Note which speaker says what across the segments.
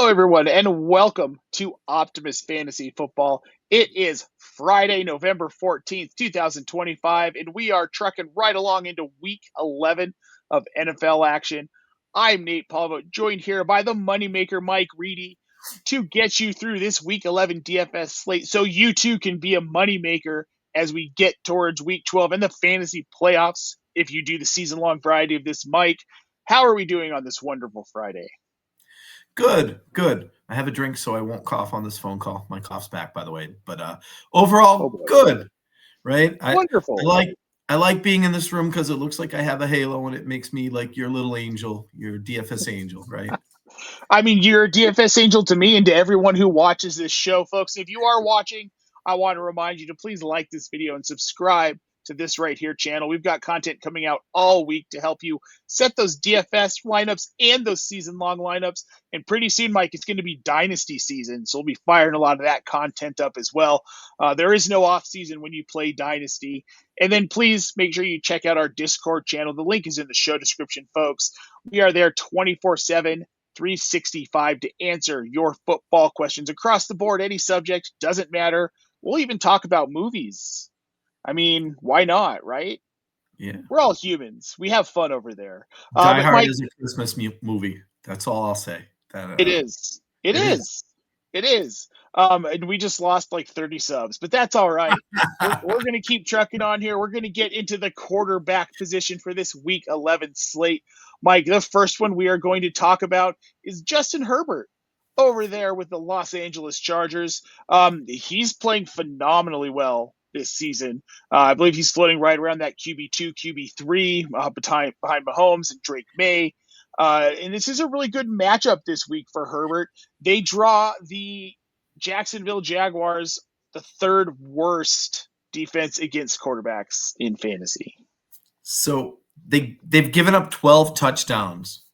Speaker 1: Hello, everyone, and welcome to Optimus Fantasy Football. It is Friday, November 14th, 2025, and we are trucking right along into Week 11 of NFL action. I'm Nate Polvogt, joined here by the moneymaker Mike Reedy to get you through this Week 11 DFS slate so you too can be a moneymaker as we get towards Week 12 and the fantasy playoffs if you do the season-long variety of this. Mike, how are we doing on this wonderful Friday?
Speaker 2: Good. I have a drink, so I won't cough on this phone call. My cough's back, by the way. But overall, good. Right?
Speaker 1: Wonderful.
Speaker 2: I like being in this room because it looks like I have a halo, and it makes me like your little angel, your DFS angel, right?
Speaker 1: I mean, you're a DFS angel to me and to everyone who watches this show, folks. If you are watching, I want to remind you to please like this video and subscribe to this right here channel. We've got content coming out all week to help you set those DFS lineups and those season-long lineups. And pretty soon, Mike, it's going to be Dynasty season, so we'll be firing a lot of that content up as well. There is no off-season when you play Dynasty. And then please make sure you check out our Discord channel. The link is in the show description, folks. We are there 24/7. 365 to answer your football questions across the board. Any subject, doesn't matter. We'll even talk about movies. I mean, why not, right?
Speaker 2: Yeah.
Speaker 1: We're all humans. We have fun over there.
Speaker 2: Die Hard is a Christmas movie. That's all I'll say.
Speaker 1: It is. It is. And we just lost like 30 subs, but that's all right. We're going to keep trucking on here. We're going to get into the quarterback position for this Week 11 slate. Mike, the first one we are going to talk about is Justin Herbert over there with the Los Angeles Chargers. He's playing phenomenally well this season. I believe he's floating right around that QB2, QB3 behind Mahomes and Drake May. And this is a really good matchup this week for Herbert. They draw the Jacksonville Jaguars, the third worst defense against quarterbacks in fantasy.
Speaker 2: So they've given up 12 touchdowns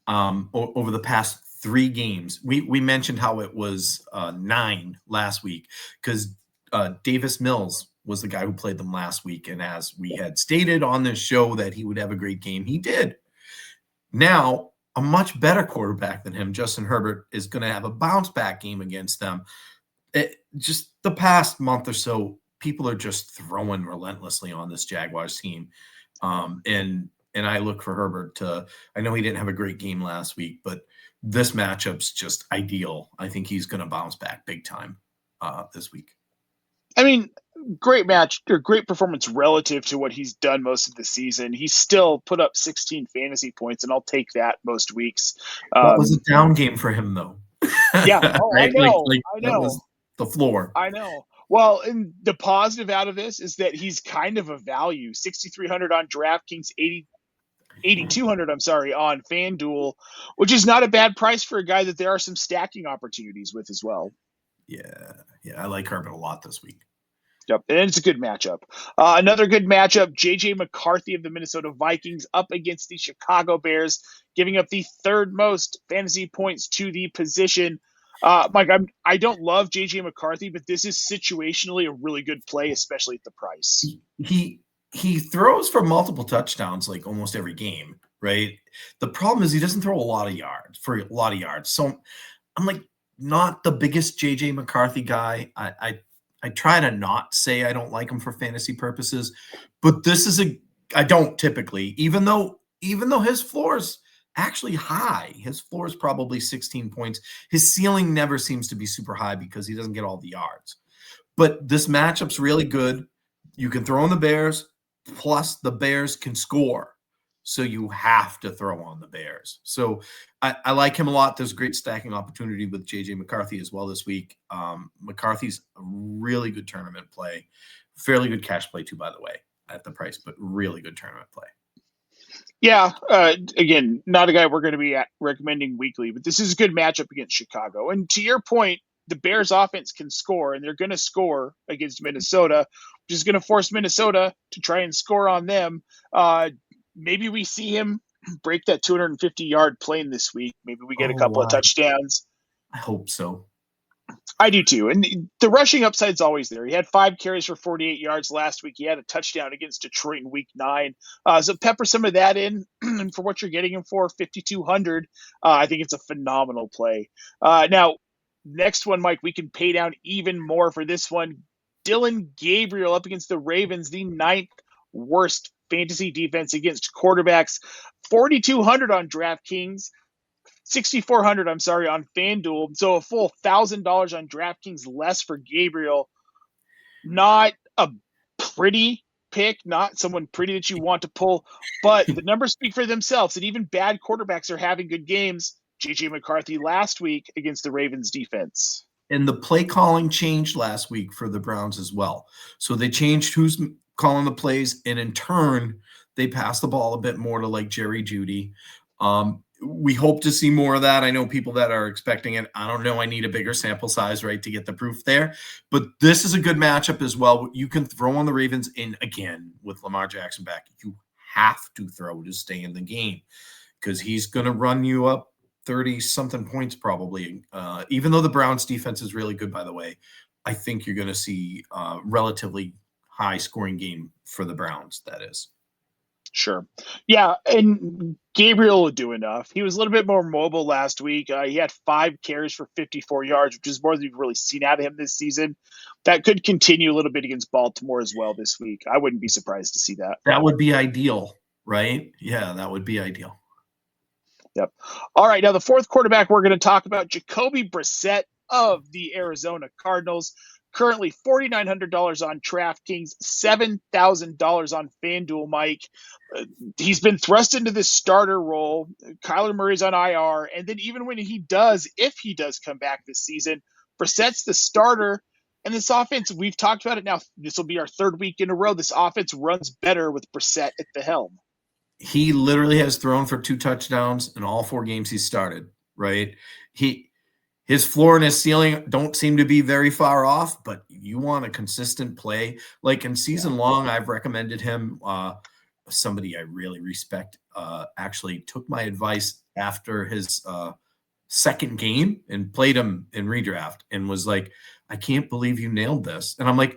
Speaker 2: over the past 3 games. We mentioned how it was 9 last week because Davis Mills was the guy who played them last week. And as we had stated on this show that he would have a great game, he did. Now, a much better quarterback than him, Justin Herbert, is going to have a bounce-back game against them. Just the past month or so, people are just throwing relentlessly on this Jaguars team. And I look for Herbert to – I know he didn't have a great game last week, but this matchup's just ideal. I think he's going to bounce back big time this week.
Speaker 1: I mean, great match or great performance relative to what he's done most of the season. He still put up 16 fantasy points, and I'll take that most weeks.
Speaker 2: That was a down game for him, though.
Speaker 1: Yeah,
Speaker 2: right?
Speaker 1: I know.
Speaker 2: That was the floor.
Speaker 1: I know. Well, and the positive out of this is that he's kind of a value. 6,300 on DraftKings, 8,200, on FanDuel, which is not a bad price for a guy that there are some stacking opportunities with as well.
Speaker 2: Yeah, I like Herbert a lot this week.
Speaker 1: Yep, and it's a good matchup. Another good matchup, J.J. McCarthy of the Minnesota Vikings up against the Chicago Bears, giving up the third most fantasy points to the position. Mike, I don't love J.J. McCarthy, but this is situationally a really good play, especially at the price.
Speaker 2: He throws for multiple touchdowns like almost every game, right? The problem is he doesn't throw a lot of yards. So I'm like not the biggest J.J. McCarthy guy. I try to not say I don't like him for fantasy purposes, but this is I don't typically, even though his floor is actually high. His floor is probably 16 points. His ceiling never seems to be super high because he doesn't get all the yards. But this matchup's really good. You can throw on the Bears, plus the Bears can score. So you have to throw on the Bears. So I like him a lot. There's a great stacking opportunity with J.J. McCarthy as well this week. McCarthy's a really good tournament play. Fairly good cash play too, by the way, at the price, but really good tournament play.
Speaker 1: Yeah, again, not a guy we're going to be recommending weekly, but this is a good matchup against Chicago. And to your point, the Bears offense can score, and they're going to score against Minnesota, which is going to force Minnesota to try and score on them. Maybe we see him break that 250-yard plane this week. Maybe we get a couple of touchdowns.
Speaker 2: I hope so.
Speaker 1: I do too. And the rushing upside's always there. He had 5 carries for 48 yards last week. He had a touchdown against Detroit in week 9. So pepper some of that in. And for what you're getting him for, 5,200, I think it's a phenomenal play. Now, next one, Mike, we can pay down even more for this one. Dillon Gabriel up against the Ravens, the 9th worst fantasy defense against quarterbacks. 4,200 on DraftKings. 6,400, I'm sorry, on FanDuel. So a full $1,000 on DraftKings less for Gabriel. Not a pretty pick, not someone pretty that you want to pull, but the numbers speak for themselves. And even bad quarterbacks are having good games. JJ McCarthy last week against the Ravens defense.
Speaker 2: And the play calling changed last week for the Browns as well. So they changed who's calling the plays, and in turn, they passed the ball a bit more to like Jerry Jeudy. We hope to see more of that. I know people that are expecting it. I don't know. I need a bigger sample size, right, to get the proof there. But this is a good matchup as well. You can throw on the Ravens, and again, with Lamar Jackson back, you have to throw to stay in the game because he's going to run you up 30-something points probably. Even though the Browns defense is really good, by the way, I think you're going to see a relatively high-scoring game for the Browns, that is.
Speaker 1: Sure. Yeah, and Gabriel will do enough. He was a little bit more mobile last week. He had 5 carries for 54 yards, which is more than we've really seen out of him this season. That could continue a little bit against Baltimore as well this week. I wouldn't be surprised to see that.
Speaker 2: That would be ideal, right? Yeah, that would be ideal.
Speaker 1: Yep. All right, now the fourth quarterback we're going to talk about, Jacoby Brissett of the Arizona Cardinals. Currently $4,900 on DraftKings, $7,000 on FanDuel, Mike. He's been thrust into this starter role. Kyler Murray's on IR. And then even when he does, if he does come back this season, Brissett's the starter. And this offense, we've talked about it now. This will be our 3rd week in a row. This offense runs better with Brissett at the helm.
Speaker 2: He literally has thrown for 2 touchdowns in all 4 games he's started, right? His floor and his ceiling don't seem to be very far off, but you want a consistent play. Like in season long, I've recommended him. Somebody I really respect actually took my advice after his 2nd game and played him in redraft and was like, I can't believe you nailed this. And I'm like,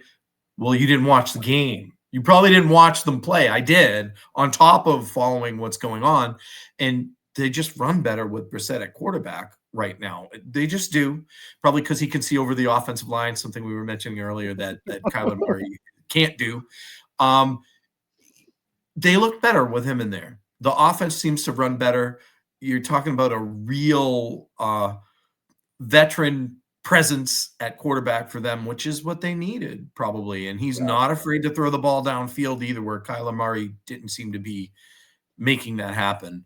Speaker 2: well, you didn't watch the game. You probably didn't watch them play. I did, on top of following what's going on. And they just run better with Brissett at quarterback right now. They just do, probably because he can see over the offensive line, something we were mentioning earlier that Kyler Murray can't do. They look better with him in there. The offense seems to run better. You're talking about a real veteran presence at quarterback for them, which is what they needed probably. And he's not afraid to throw the ball downfield either, where Kyler Murray didn't seem to be making that happen.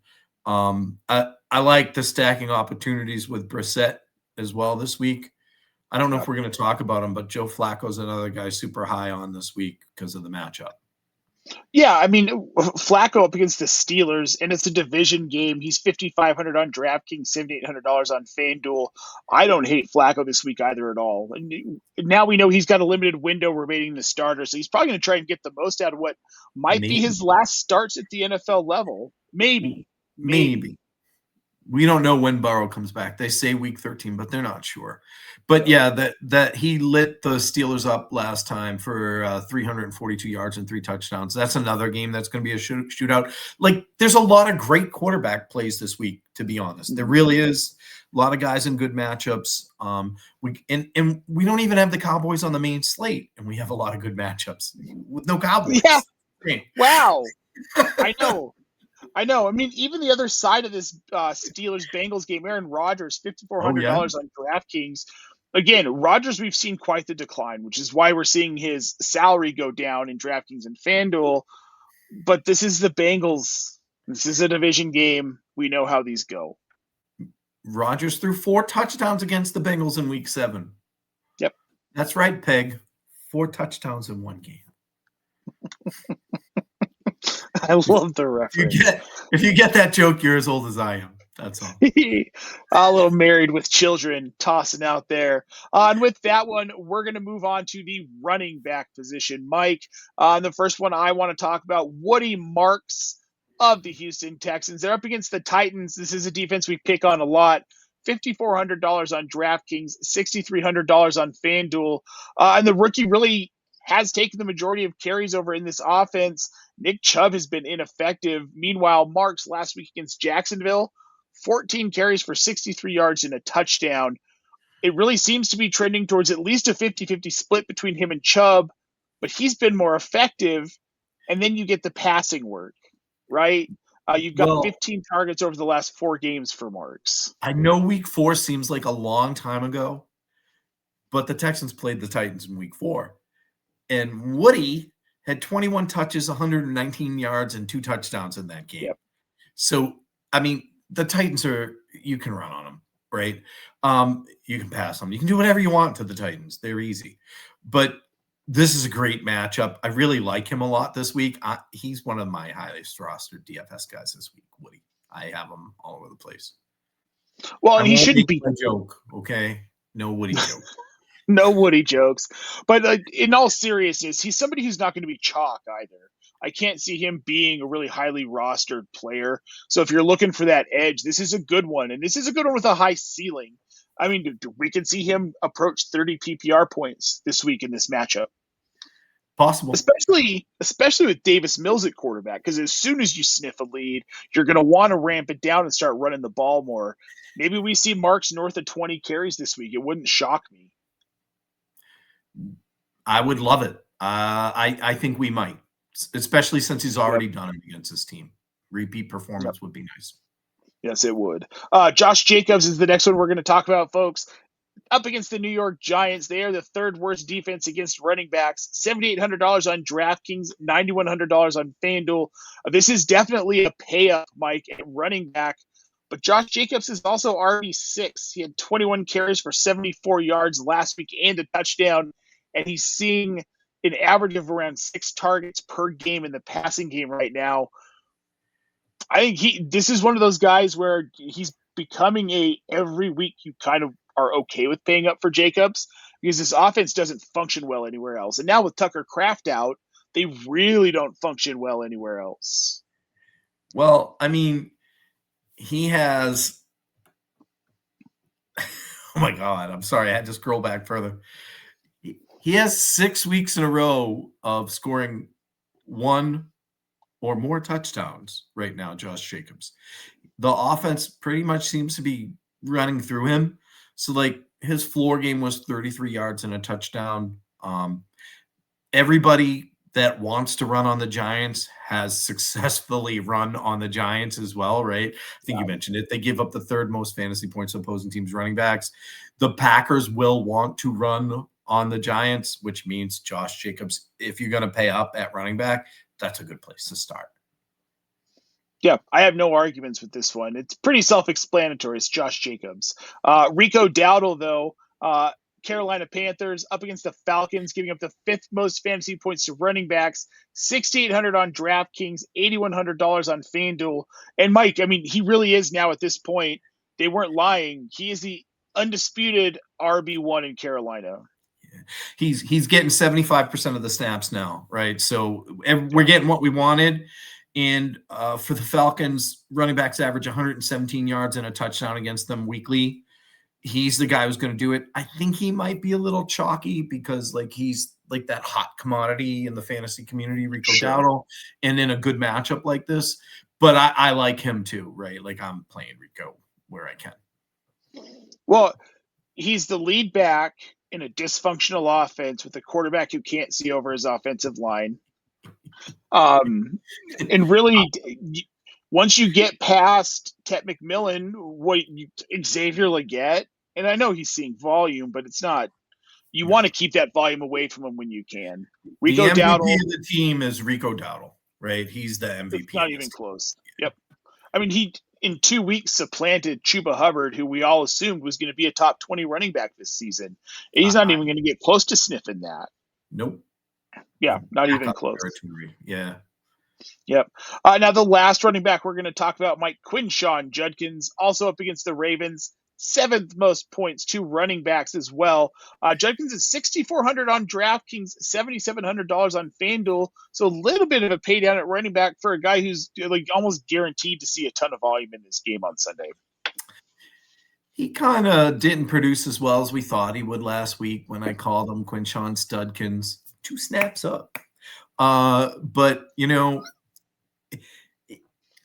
Speaker 2: I like the stacking opportunities with Brissett as well this week. I don't know if we're going to talk about him, but Joe Flacco's another guy super high on this week because of the matchup.
Speaker 1: Yeah, I mean, Flacco up against the Steelers, and it's a division game. He's $5,500 on DraftKings, $7,800 on FanDuel. I don't hate Flacco this week either at all. And now we know he's got a limited window remaining the starter, so he's probably going to try and get the most out of what might be his last starts at the NFL level. Maybe. We
Speaker 2: don't know when Burrow comes back. They say week 13, but they're not sure. But yeah, that he lit the Steelers up last time for 342 yards and 3 touchdowns. That's another game that's going to be a shootout. Like, there's a lot of great quarterback plays this week, to be honest. There really is a lot of guys in good matchups. We don't even have the Cowboys on the main slate, and we have a lot of good matchups with no Cowboys.
Speaker 1: Yeah. Wow. I know. I mean, even the other side of this Steelers-Bengals game, Aaron Rodgers, $5,400 on DraftKings. Again, Rodgers, we've seen quite the decline, which is why we're seeing his salary go down in DraftKings and FanDuel. But this is the Bengals. This is a division game. We know how these go.
Speaker 2: Rodgers threw 4 touchdowns against the Bengals in week 7.
Speaker 1: Yep.
Speaker 2: That's right, Peg. 4 touchdowns in one game.
Speaker 1: I love the reference.
Speaker 2: If you get that joke, you're as old as I am. That's all.
Speaker 1: A little married with children tossing out there. And with that one, we're going to move on to the running back position. Mike, the first one I want to talk about, Woody Marks of the Houston Texans. They're up against the Titans. This is a defense we pick on a lot. $5,400 on DraftKings, $6,300 on FanDuel. And the rookie really has taken the majority of carries over in this offense. Nick Chubb has been ineffective. Meanwhile, Marks last week against Jacksonville, 14 carries for 63 yards and a touchdown. It really seems to be trending towards at least a 50-50 split between him and Chubb, but he's been more effective. And then you get the passing work, right? You've got 15 targets over the last 4 games for Marks.
Speaker 2: I know week 4 seems like a long time ago, but the Texans played the Titans in week 4. And Woody had 21 touches, 119 yards, and 2 touchdowns in that game.
Speaker 1: Yep.
Speaker 2: So, I mean, the Titans you can run on them, right? You can pass them. You can do whatever you want to the Titans. They're easy. But this is a great matchup. I really like him a lot this week. He's one of my highest rostered DFS guys this week, Woody. I have him all over the place.
Speaker 1: Well, and he shouldn't be
Speaker 2: a joke, okay? No Woody joke.
Speaker 1: No Woody jokes. But in all seriousness, he's somebody who's not going to be chalk either. I can't see him being a really highly rostered player. So if you're looking for that edge, this is a good one. And this is a good one with a high ceiling. I mean, we can see him approach 30 PPR points this week in this matchup.
Speaker 2: Possible.
Speaker 1: Especially with Davis Mills at quarterback, because as soon as you sniff a lead, you're going to want to ramp it down and start running the ball more. Maybe we see Marks north of 20 carries this week. It wouldn't shock me.
Speaker 2: I would love it. I think we might, especially since he's already done it against his team. Repeat performance would be nice.
Speaker 1: Yes, it would. Josh Jacobs is the next one we're going to talk about, folks. Up against the New York Giants. They are the 3rd worst defense against running backs. $7,800 on DraftKings, $9,100 on FanDuel. This is definitely a pay-up, Mike, at running back. But Josh Jacobs is also RB6. He had 21 carries for 74 yards last week and a touchdown. And he's seeing an average of around 6 targets per game in the passing game right now. I think this is one of those guys where he's becoming every week you kind of are okay with paying up for Jacobs because this offense doesn't function well anywhere else. And now with Tucker Kraft out, they really don't function well anywhere else.
Speaker 2: Well, I mean, he has – oh, my God. I'm sorry. I had to scroll back further. He has 6 weeks in a row of scoring 1 or more touchdowns right now, Josh Jacobs. The offense pretty much seems to be running through him. So, like, his floor game was 33 yards and a touchdown. Everybody that wants to run on the Giants has successfully run on the Giants as well, right? I think you mentioned it. They give up the 3rd most fantasy points to opposing teams' running backs. The Packers will want to run on the Giants, which means Josh Jacobs, if you're going to pay up at running back, that's a good place to start.
Speaker 1: Yeah, I have no arguments with this one. It's pretty self-explanatory. It's Josh Jacobs. Rico Dowdle, though, Carolina Panthers up against the Falcons, giving up the 5th most fantasy points to running backs, $6,800 on DraftKings, $8,100 on FanDuel. And Mike, I mean, he really is now at this point. They weren't lying. He is the undisputed RB1 in Carolina.
Speaker 2: He's getting 75% of the snaps now, right? So we're getting what we wanted. And for the Falcons, running backs average 117 yards and a touchdown against them weekly. He's the guy who's going to do it. I think he might be a little chalky because he's like that hot commodity in the fantasy community, Rico Dowdle, and in a good matchup like this. But I like him too, right? Like I'm playing Rico where I can.
Speaker 1: Well, he's the lead back in a dysfunctional offense with a quarterback who can't see over his offensive line. And really, once you get past Tet McMillan, Xavier Legette, and I know he's seeing volume, but it's not. You want to keep that volume away from him when you can. Rico
Speaker 2: the MVP
Speaker 1: Dowdle
Speaker 2: of the team is Rico Dowdle, right? He's the MVP.
Speaker 1: It's not even close. Yep. I mean, he in 2 weeks supplanted Chuba Hubbard, who we all assumed was going to be a top 20 running back this season. He's not even going to get close to sniffing that.
Speaker 2: Nope.
Speaker 1: Yeah, not even close.
Speaker 2: Yeah.
Speaker 1: Yep. Now the last running back we're going to talk about, Mike Quinshawn Judkins, also up against the Ravens, 7th most points to running backs as well. Judkins is $6,400 on DraftKings, $7,700 on FanDuel. So a little bit of a pay down at running back for a guy who's almost guaranteed to see a ton of volume in this game on Sunday.
Speaker 2: He kind of didn't produce as well as we thought he would last week when I called him Quinshon Studkins. 2 snaps up. But,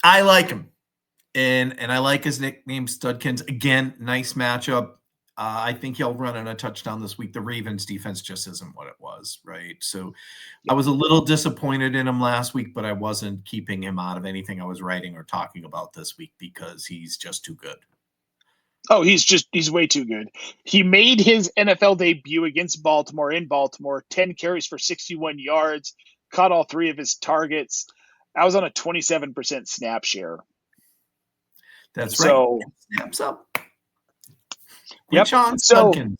Speaker 2: I like him. And I like his nickname, Studkins. Again, nice matchup. I think he'll run in a touchdown this week. The Ravens defense just isn't what it was, right? So I was a little disappointed in him last week, but I wasn't keeping him out of anything I was writing or talking about this week because he's just too good.
Speaker 1: Oh, he's way too good. He made his NFL debut against Baltimore in Baltimore, 10 carries for 61 yards, caught all 3 of his targets. I was on a 27% snap share.
Speaker 2: That's right. Snaps up.
Speaker 1: Yep.
Speaker 2: Quinshon Studkins.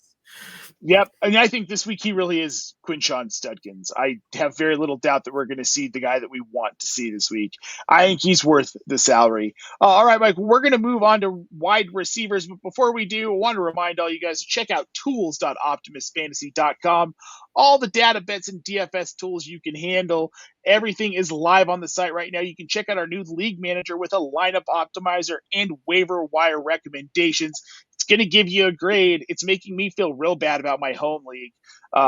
Speaker 1: Yep. And I think this week he really is Quinshon Studkins. I have very little doubt that we're going to see the guy that we want to see this week. I think he's worth the salary. All right, Mike, we're going to move on to wide receivers. But before we do, I want to remind all you guys to check out tools.optimusfantasy.com. All the data bets and DFS tools you can handle. Everything is live on the site right now. You can check out our new league manager with a lineup optimizer and waiver wire recommendations. It's going to give you a grade. It's making me feel real bad about my home league.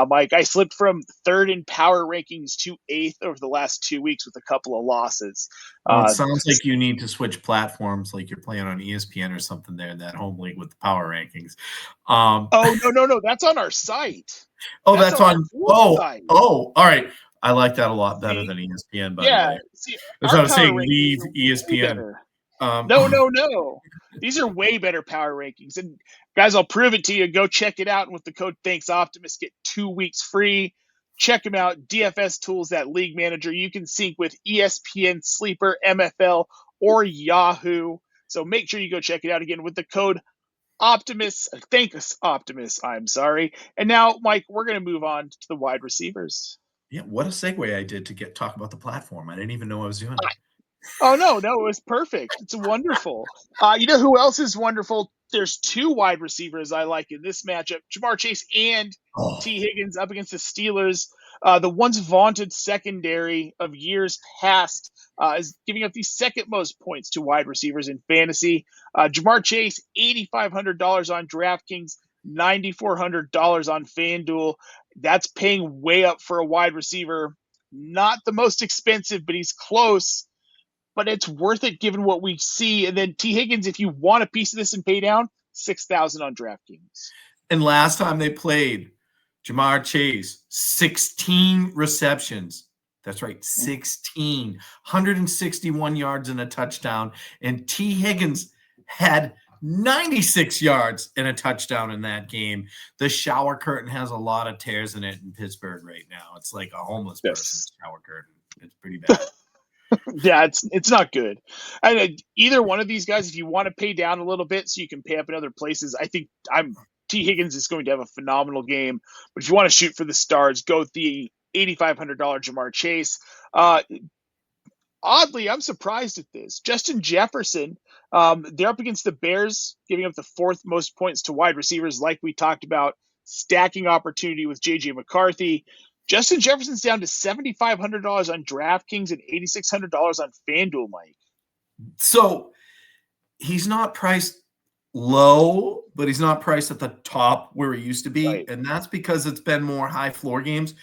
Speaker 1: Mike, I slipped from 3rd in power rankings to 8th over the last 2 weeks with a couple of losses.
Speaker 2: It sounds like you need to switch platforms, like you're playing on ESPN or something there in that home league with the power rankings.
Speaker 1: No. That's on our site.
Speaker 2: Oh, that's on. All right. I like that a lot better than ESPN, by the way. That's what I was saying. Leave ESPN.
Speaker 1: No. These are way better power rankings. And guys, I'll prove it to you. Go check it out. And with the code ThanksOptimus, get 2 weeks free. Check them out. DFS tools, that league manager. You can sync with ESPN, Sleeper, MFL, or Yahoo. So make sure you go check it out again with the code Optimus. Thanks, Optimus. I'm sorry. And now, Mike, we're going to move on to the wide receivers.
Speaker 2: Yeah, what a segue I did to talk about the platform. I didn't even know I was doing it.
Speaker 1: Oh, no, it was perfect. It's wonderful. You know who else is wonderful? There's 2 wide receivers I like in this matchup, Ja'Marr Chase and T. Higgins up against the Steelers. The once vaunted secondary of years past is giving up the second most points to wide receivers in fantasy. Ja'Marr Chase, $8,500 on DraftKings, $9,400 on FanDuel. That's paying way up for a wide receiver. Not the most expensive, but he's close. But it's worth it given what we see. And then T. Higgins, if you want a piece of this and pay down, $6,000 on DraftKings.
Speaker 2: And last time they played, Ja'Marr Chase, 16 receptions. That's right, 16. 161 yards and a touchdown. And T. Higgins had 96 yards and a touchdown in that game. The shower curtain has a lot of tears in it in Pittsburgh right now. It's like a homeless person's shower curtain. It's pretty bad.
Speaker 1: Yeah, it's not good. Either one of these guys, if you want to pay down a little bit so you can pay up in other places, I think T. Higgins is going to have a phenomenal game. But if you want to shoot for the stars, go with the $8,500 Ja'Marr Chase. Oddly, I'm surprised at this. Justin Jefferson, they're up against the Bears, giving up the 4th most points to wide receivers, like we talked about, stacking opportunity with J.J. McCarthy. Justin Jefferson's down to $7,500 on DraftKings and $8,600 on FanDuel, Mike.
Speaker 2: So he's not priced low, but he's not priced at the top where he used to be. Right. And that's because it's been more high floor games.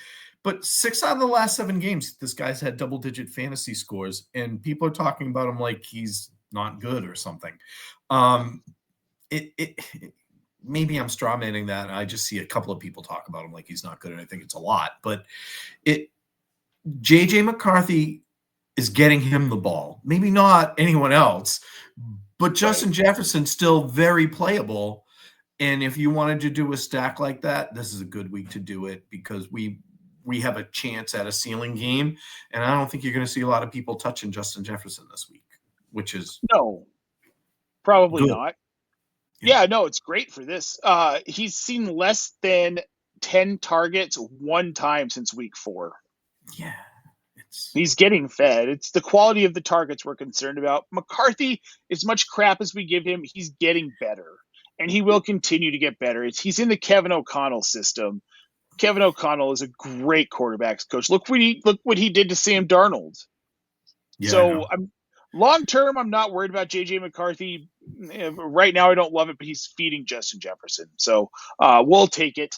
Speaker 2: But 6 out of the last 7 games, this guy's had double-digit fantasy scores, and people are talking about him like he's not good or something. Maybe I'm strawmanning that. I just see a couple of people talk about him like he's not good, and I think it's a lot. But J.J. McCarthy is getting him the ball. Maybe not anyone else, but Justin Jefferson's still very playable. And if you wanted to do a stack like that, this is a good week to do it because we have a chance at a ceiling game, and I don't think you're going to see a lot of people touching Justin Jefferson this week, which is
Speaker 1: no, probably
Speaker 2: good.
Speaker 1: Not. Yeah, no, it's great for this. He's seen less than 10 targets one time since week 4.
Speaker 2: Yeah.
Speaker 1: He's getting fed. It's the quality of the targets we're concerned about. McCarthy, as much crap as we give him, he's getting better, and he will continue to get better. He's in the Kevin O'Connell system. Kevin O'Connell is a great quarterbacks coach. Look what he did to Sam Darnold. Yeah, so long term, I'm not worried about J.J. McCarthy. Right now, I don't love it, but he's feeding Justin Jefferson. So we'll take it.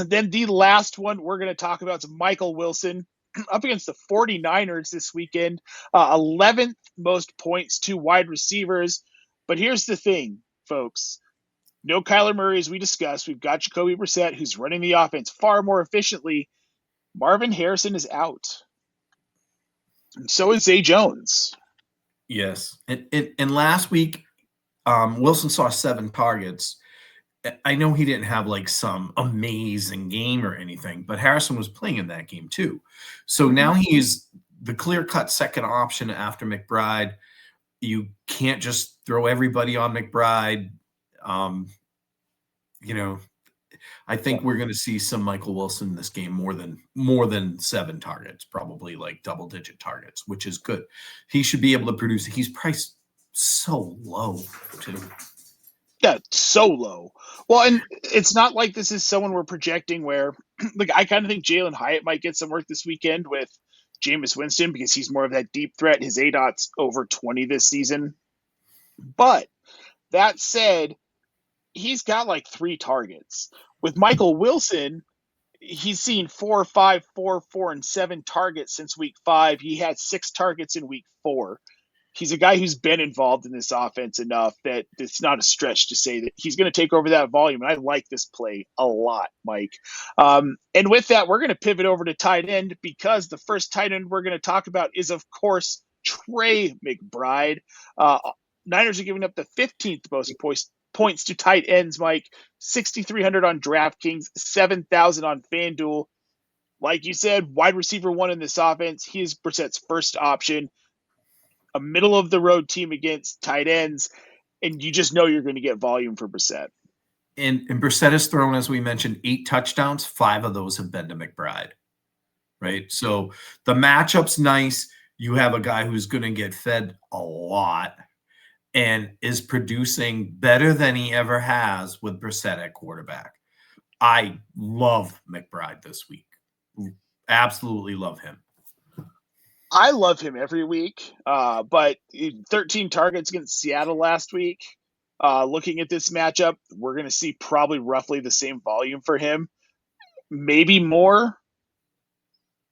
Speaker 1: Then the last one we're going to talk about is Michael Wilson up against the 49ers this weekend. 11th most points to wide receivers. But here's the thing, folks. No Kyler Murray, as we discussed. We've got Jacoby Brissett, who's running the offense far more efficiently. Marvin Harrison is out. And so is Zay Jones.
Speaker 2: Yes. And last week, Wilson saw 7 targets. I know he didn't have like some amazing game or anything, but Harrison was playing in that game too. So now he's the clear-cut second option after McBride. You can't just throw everybody on McBride. I think we're going to see some Michael Wilson in this game more than 7 targets, probably like double-digit targets, which is good. He should be able to produce. He's priced so low too.
Speaker 1: Yeah, so low. Well, and it's not like this is someone we're projecting where, like, I kind of think Jalen Hyatt might get some work this weekend with Jameis Winston because he's more of that deep threat. His ADOT's over 20 this season. But that said, he's got like 3 targets. With Michael Wilson, he's seen 4, 5, 4, 4, and 7 targets since week 5. He had 6 targets in week 4. He's a guy who's been involved in this offense enough that it's not a stretch to say that he's going to take over that volume. And I like this play a lot, Mike. And with that, we're going to pivot over to tight end because the first tight end we're going to talk about is, of course, Trey McBride. Niners are giving up the 15th most points to tight ends, Mike. 6,300 on DraftKings, 7,000 on FanDuel. Like you said, wide receiver 1 in this offense. He is Brissett's first option. A middle-of-the-road team against tight ends, and you just know you're going to get volume for Brissett.
Speaker 2: And Brissett has thrown, as we mentioned, 8 touchdowns. 5 of those have been to McBride, right? So the matchup's nice. You have a guy who's going to get fed a lot and is producing better than he ever has with Brissett at quarterback. I love McBride this week. Absolutely love him.
Speaker 1: I love him every week, but 13 targets against Seattle last week. Looking at this matchup, we're going to see probably roughly the same volume for him, maybe more.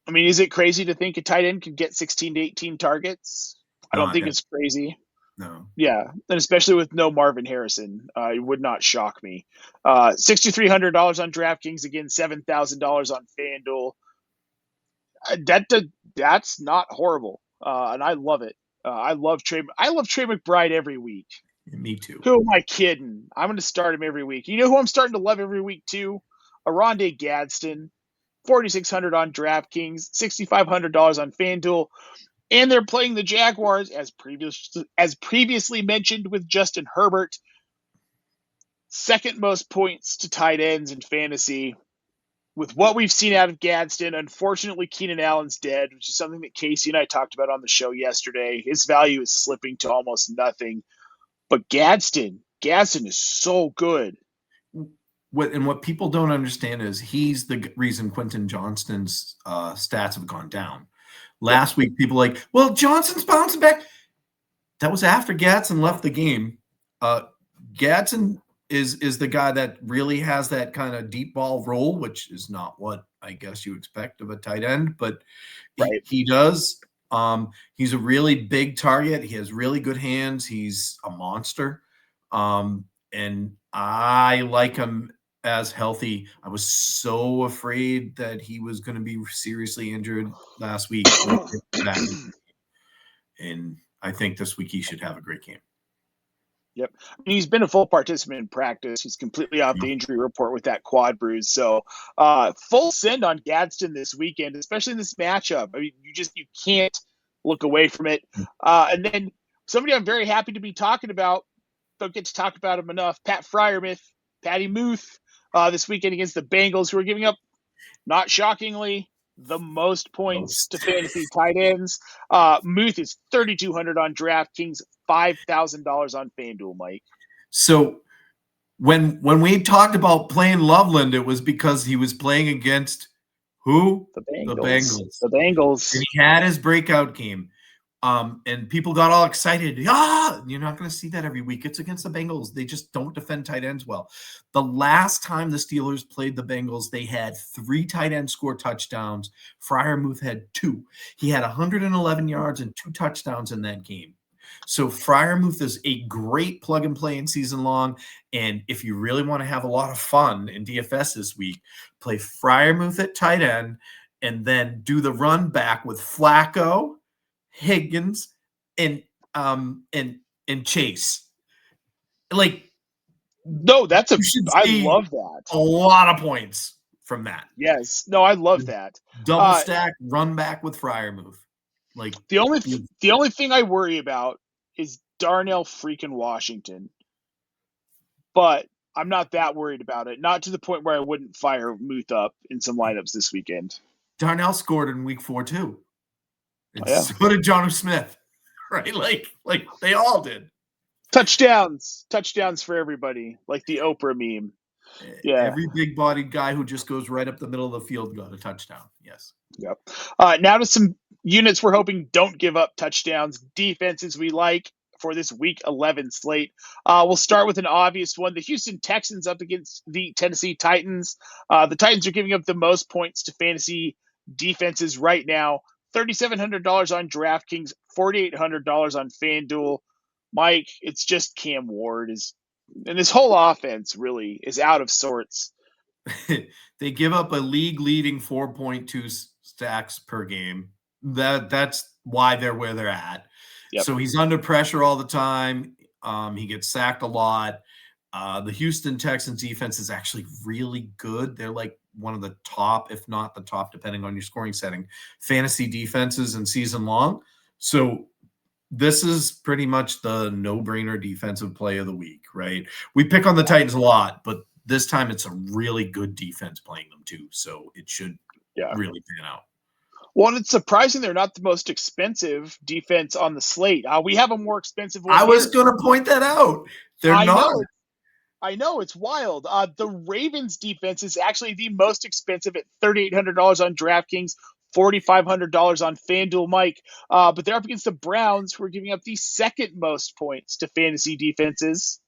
Speaker 1: I mean, is it crazy to think a tight end could get 16 to 18 targets? I don't think it's crazy.
Speaker 2: No.
Speaker 1: Yeah, and especially with no Marvin Harrison, it would not shock me. $6,300 on DraftKings, again, $7,000 on FanDuel. That's not horrible, and I love it. I love Trey McBride every week.
Speaker 2: Me too.
Speaker 1: Who am I kidding? I'm going to start him every week. You know who I'm starting to love every week too? Aronde Gadsden, 4,600 on DraftKings, $6,500 on FanDuel, and they're playing the Jaguars as previously mentioned with Justin Herbert. Second most points to tight ends in fantasy. With what we've seen out of Gadsden, unfortunately, Keenan Allen's dead, which is something that Casey and I talked about on the show yesterday. His value is slipping to almost nothing. But Gadsden is so good.
Speaker 2: What people don't understand is he's the reason Quentin Johnston's stats have gone down. Last week, people were like, well, Johnson's bouncing back. That was after Gadsden left the game. Gadsden is the guy that really has that kind of deep ball role, which is not what I guess you expect of a tight end, but
Speaker 1: right.
Speaker 2: he does. He's a really big target. He has really good hands. He's a monster. And I like him as healthy. I was so afraid that he was going to be seriously injured last week. And I think this week he should have a great game.
Speaker 1: Yep. I mean, he's been a full participant in practice. He's completely off the injury report with that quad bruise. So full send on Gadsden this weekend, especially in this matchup. I mean, you can't look away from it. And then somebody I'm very happy to be talking about, don't get to talk about him enough, Patty Muth, this weekend against the Bengals, who are giving up, not shockingly, the most points to fantasy tight ends. Muth is 3,200 on DraftKings, $5,000 on FanDuel, Mike.
Speaker 2: So when we talked about playing Loveland, it was because he was playing against who?
Speaker 1: The Bengals. The Bengals.
Speaker 2: And he had his breakout game. And people got all excited. You're not going to see that every week. It's against the Bengals. They just don't defend tight ends well. The last time the Steelers played the Bengals, they had 3 tight ends score touchdowns. Freiermuth had 2. He had 111 yards and 2 touchdowns in that game. So Freiermuth is a great plug and play in season long. And if you really want to have a lot of fun in DFS this week, play Freiermuth at tight end and then do the run back with Flacco, Higgins, and Chase. Like,
Speaker 1: no, I love that.
Speaker 2: A lot of points from that.
Speaker 1: Yes. No, I love that.
Speaker 2: Double stack, run back with Freiermuth. Like,
Speaker 1: the only thing I worry about is Darnell freaking Washington. But I'm not that worried about it. Not to the point where I wouldn't fire Muth up in some lineups this weekend.
Speaker 2: Darnell scored in week 4 too. And so did Jonnu Smith. Right? Like they all did.
Speaker 1: Touchdowns for everybody. Like the Oprah meme. Yeah.
Speaker 2: Every big-bodied guy who just goes right up the middle of the field got a touchdown. Yes.
Speaker 1: Yep. Now to some units we're hoping don't give up touchdowns. Defenses we like for this Week 11 slate. We'll start with an obvious one. The Houston Texans up against the Tennessee Titans. The Titans are giving up the most points to fantasy defenses right now. $3,700 on DraftKings, $4,800 on FanDuel. Mike, it's just Cam Ward and this whole offense really is out of sorts.
Speaker 2: They give up a league-leading 4.2 stacks per game. That's why they're where they're at. Yep. So he's under pressure all the time. He gets sacked a lot. The Houston Texans defense is actually really good. They're like one of the top, if not the top, depending on your scoring setting, fantasy defenses in season long. So this is pretty much the no-brainer defensive play of the week, right? We pick on the Titans a lot, but this time it's a really good defense playing them too. So it should really pan out.
Speaker 1: Well, it's surprising they're not the most expensive defense on the slate. We have a more expensive one.
Speaker 2: I was going to point that out. They're not.
Speaker 1: I know, it's wild. The Ravens defense is actually the most expensive at $3,800 on DraftKings, $4,500 on FanDuel, Mike. But they're up against the Browns, who are giving up the second most points to fantasy defenses.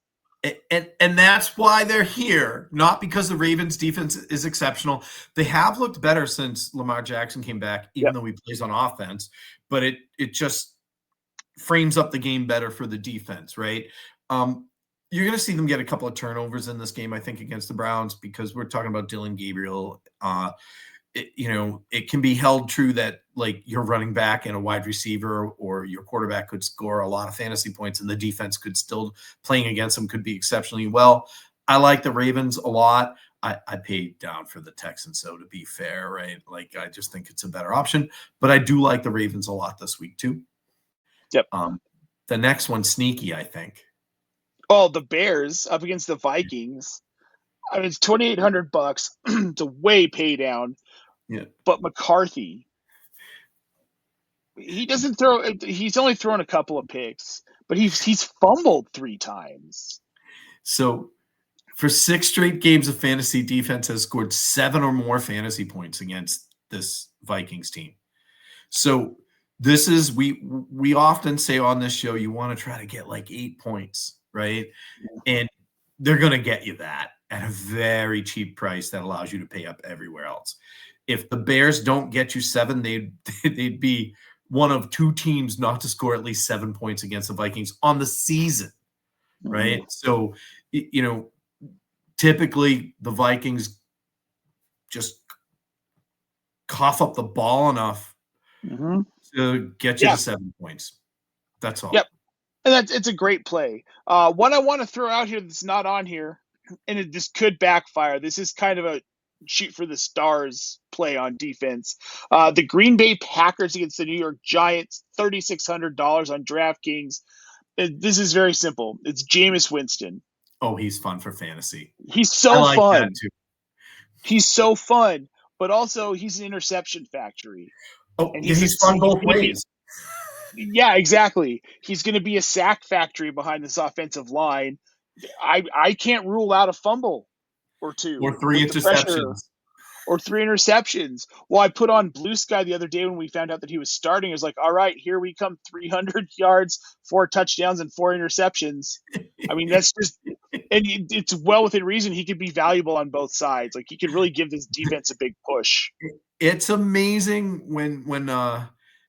Speaker 2: And that's why they're here, not because the Ravens defense is exceptional. They have looked better since Lamar Jackson came back, even though he plays on offense. But it just frames up the game better for the defense, right? You're going to see them get a couple of turnovers in this game, I think, against the Browns, because we're talking about Dillon Gabriel. It can be held true that like your running back and a wide receiver or your quarterback could score a lot of fantasy points and the defense could still, playing against them, could be exceptionally well. I like the Ravens a lot. I paid down for the Texans, so to be fair, right? Like, I just think it's a better option, but I do like the Ravens a lot this week too.
Speaker 1: Yep.
Speaker 2: The next one, sneaky, I think.
Speaker 1: Oh, the Bears up against the Vikings. I mean, it's $2,800. It's a way pay down.
Speaker 2: Yeah.
Speaker 1: But McCarthy, he doesn't throw. He's only thrown a couple of picks, but he's fumbled 3 times.
Speaker 2: So for 6 straight games of fantasy, defense has scored 7 or more fantasy points against this Vikings team. So this is, we often say on this show, you want to try to get like 8 points, right? And they're going to get you that at a very cheap price that allows you to pay up everywhere else. If the Bears don't get you 7, they'd be one of 2 teams not to score at least 7 points against the Vikings on the season, right? So, typically the Vikings just cough up the ball enough to get you to 7 points. That's all.
Speaker 1: Yep. And it's a great play. What I want to throw out here that's not on here, and this could backfire. This is kind of a shoot for the stars play on defense. The Green Bay Packers against the New York Giants, $3,600 on DraftKings. This is very simple. It's Jameis Winston.
Speaker 2: Oh, he's fun for fantasy.
Speaker 1: He's so fun. He's so fun, but also he's an interception factory.
Speaker 2: Oh, and he's fun both ways.
Speaker 1: Yeah, exactly. He's going to be a sack factory behind this offensive line. I can't rule out a fumble or 2
Speaker 2: or 3 interceptions.
Speaker 1: or 3 interceptions. Well, I put on Blue Sky the other day when we found out that he was starting. I was like, all right, here we come, 300 yards, 4 touchdowns, and 4 interceptions. I mean, that's just – and it's well within reason he could be valuable on both sides. Like, he could really give this defense a big push.
Speaker 2: It's amazing when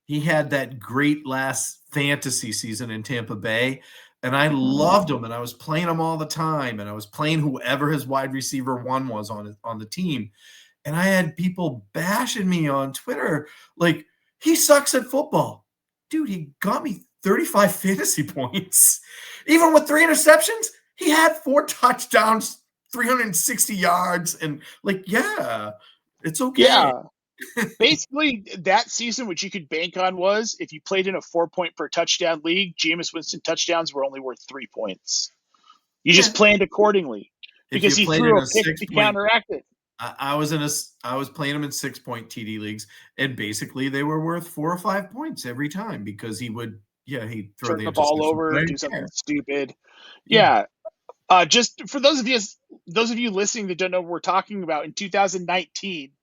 Speaker 2: he had that great last fantasy season in Tampa Bay, and I loved him, and I was playing him all the time, and I was playing whoever his wide receiver one was on the team, and I had people bashing me on Twitter like, he sucks at football. Dude, he got me 35 fantasy points. Even with 3 interceptions, he had 4 touchdowns, 360 yards, and yeah, it's okay.
Speaker 1: Yeah. Basically, that season, what you could bank on was if you played in a 4-point per touchdown league, Jameis Winston touchdowns were only worth 3 points. You just planned accordingly because he threw a pick to counteract it.
Speaker 2: I was playing him in 6-point TD leagues, and basically they were worth 4 or 5 points every time because he'd throw
Speaker 1: the ball over, do something stupid. Yeah. Just for those of you listening that don't know what we're talking about, in 2019,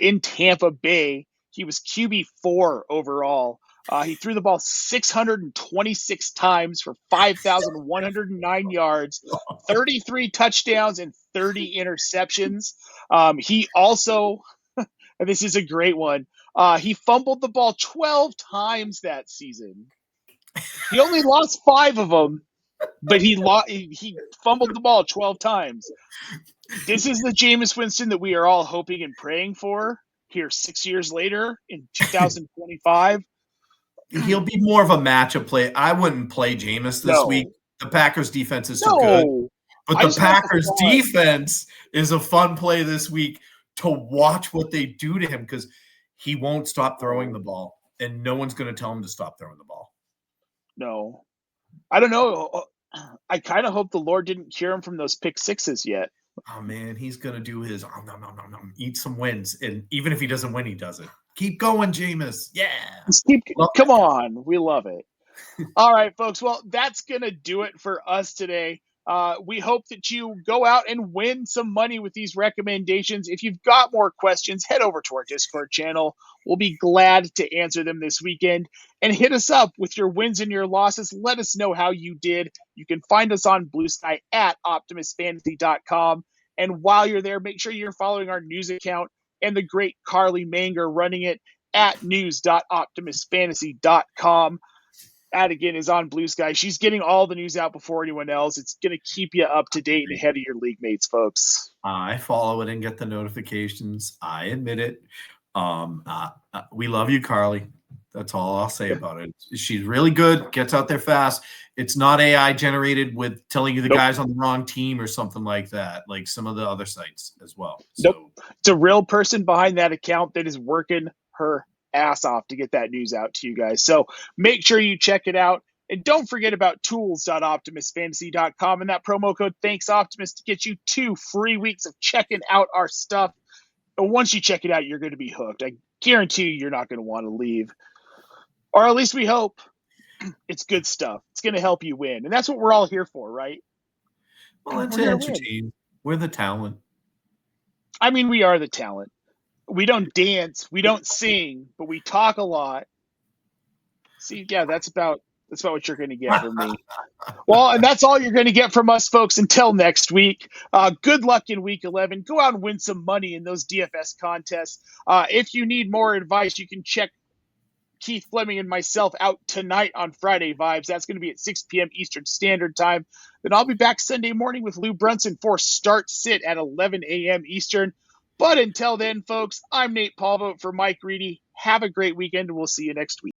Speaker 1: in Tampa Bay, he was QB4 overall. He threw the ball 626 times for 5,109 yards, 33 touchdowns, and 30 interceptions. He also, and this is a great one, he fumbled the ball 12 times that season. He only lost 5 of them, but he fumbled the ball 12 times. This is the Jameis Winston that we are all hoping and praying for here 6 years later in 2025.
Speaker 2: He'll be more of a matchup play. I wouldn't play Jameis this week. The Packers defense is too good. But the Packers defense is a fun play this week to watch what they do to him because he won't stop throwing the ball, and no one's going to tell him to stop throwing the ball.
Speaker 1: No. I don't know. I kind of hope the Lord didn't cure him from those pick sixes yet.
Speaker 2: Oh, man, he's going to do his eat some wins. And even if he doesn't win, he does it. Keep going, Jameis. Yeah.
Speaker 1: Come on. We love it. All right, folks. Well, that's going to do it for us today. We hope that you go out and win some money with these recommendations. If you've got more questions, head over to our Discord channel. We'll be glad to answer them this weekend. And hit us up with your wins and your losses. Let us know how you did. You can find us on Blue Sky at optimusfantasy.com. And while you're there, make sure you're following our news account and the great Carly Manger running it at news.optimusfantasy.com. That, again, is on Blue Sky. She's getting all the news out before anyone else. It's going to keep you up to date and ahead of your league mates, folks.
Speaker 2: I follow it and get the notifications. I admit it. We love you, Carly. That's all I'll say about it. She's really good, gets out there fast. It's not AI generated with telling you the guys on the wrong team or something like that, like some of the other sites as well.
Speaker 1: Nope. It's a real person behind that account that is working her ass off to get that news out to you guys. So make sure you check it out. And don't forget about tools.optimusfantasy.com and that promo code Thanks Optimus to get you 2 free weeks of checking out our stuff. And once you check it out, you're going to be hooked. I guarantee you, you're not going to want to leave. Or at least we hope. It's good stuff. It's going to help you win. And that's what we're all here for, right?
Speaker 2: Well, it's entertaining. We're the talent.
Speaker 1: I mean, we are the talent. We don't dance. We don't sing, but we talk a lot. See, yeah, that's about what you're going to get from me. Well, and that's all you're going to get from us, folks, until next week. Good luck in Week 11. Go out and win some money in those DFS contests. If you need more advice, you can check Keith Fleming and myself out tonight on Friday Vibes. That's going to be at 6 p.m. Eastern Standard Time. Then I'll be back Sunday morning with Lou Brunson for Start Sit at 11 a.m. Eastern. But until then, folks, I'm Nate Polvogt for Mike Reedy. Have a great weekend, and we'll see you next week.